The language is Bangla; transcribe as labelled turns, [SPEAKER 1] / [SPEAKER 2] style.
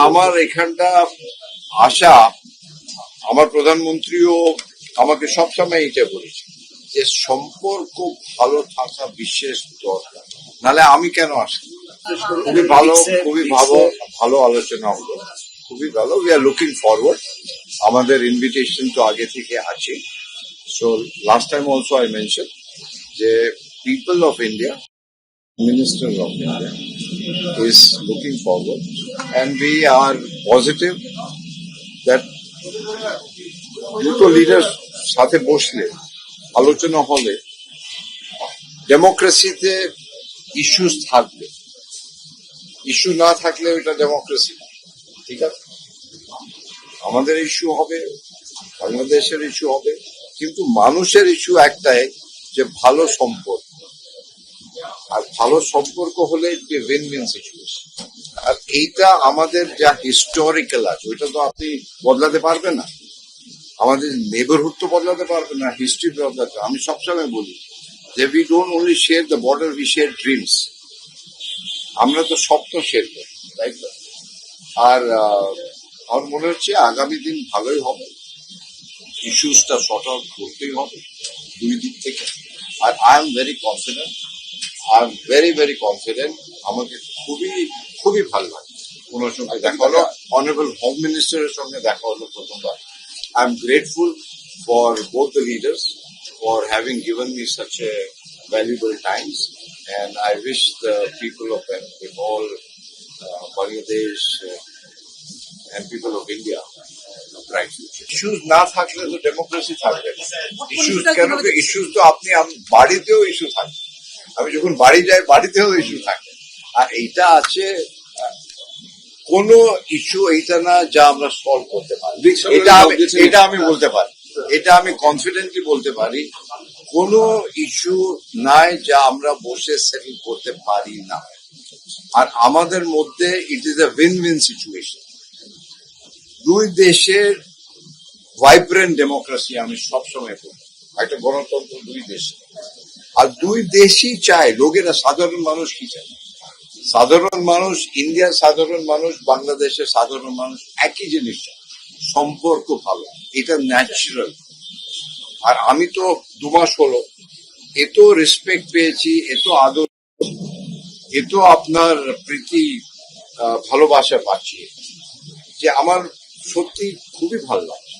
[SPEAKER 1] আমার এখানটা আশা, আমার প্রধানমন্ত্রীও আমাকে সবসময় এটা বলেছে যে সম্পর্ক ভালো থাকা বিশেষ দরকার, নাহলে আমি কেন আসি। খুবই ভালো আলোচনা হলো, খুবই ভালো। We are looking forward. আমাদের ইনভিটেশন তো আগে থেকে আছে। So last time also I mention যে people of India, Minister of India is looking forward, and we are positive that দুটো লিডার সাথে বসলে আলোচনা হলে ডেমোক্রেসিতে ইস্যুস থাকবে। ইস্যু না থাকলে ওইটা ডেমোক্রেসি না। ঠিক আছে, আমাদের ইস্যু হবে, বাংলাদেশের ইস্যু হবে, কিন্তু মানুষের ইস্যু একটাই যে ভালো সম্পর্ক। আর ভালো সম্পর্ক হলে উইন উইন সিচুয়েশন। আর এইটা আমাদের যা হিস্টোরিক্যাল আছে ওইটা তো আপনি বদলাতে পারবেন না। আমাদের নেবারহুড তো বদলাতে পারবেন না, হিস্ট্রি বদলাতে। আমি সবসময় বলি যে we don't only share the border, we share dreams. আমরা তো স্বপ্ন শেয়ার করি, তাই তো। আর আমার মনে হচ্ছে আগামী দিন ভালোই হবে। ইস্যুসটা শর্ট আউট করতেই হবে দুই দিক থেকে। আর আই এম ভেরি কনফিডেন্ট। আমাকে খুবই ভালো লাগে ওনার সঙ্গে দেখা হলো। অনারেবল হোম মিনিস্টারের সঙ্গে দেখা হলো প্রথমবার। I am grateful for both the leaders for having given me such a valuable times, and I wish the people of Bengal, Bangladesh, and people of India bright future. Issues না থাকলে তো ডেমোক্রেসি থাকবে না। ইস্যুস তো আপনি বাড়িতেও ইস্যু থাকবে। আমি যখন বাড়ি যাই বাড়িতেও ইস্যু থাকে। আর এইটা আছে কোন ইস্যু এইটা না যা আমরা সলভ করতে পারি। এটা আমি বলতে পারি, এটা আমি কনফিডেন্টলি বলতে পারি। কোন ইস্যু নাই যা আমরা বসে সেটেল করতে পারি না। আর আমাদের মধ্যে it is a win win situation. দুই দেশের ভাইব্রেন্ট ডেমোক্রেসি আমি সবসময় বলি, একটা গণতন্ত্র দুই দেশে। আর দুই দেশই চায়, লোকেরা সাধারণ মানুষ কি চায়? সাধারণ মানুষ, ইন্ডিয়ার সাধারণ মানুষ, বাংলাদেশের সাধারণ মানুষ একই জিনিস চায়, সম্পর্ক ভালো। এটা ন্যাচারাল। আর আমি তো 2 মাস হলো এত রেসপেক্ট পেয়েছি, এত আদর, এত আপনার প্রীতি ভালোবাসা পাচ্ছি যে আমার সত্যি খুবই ভালো লাগছে।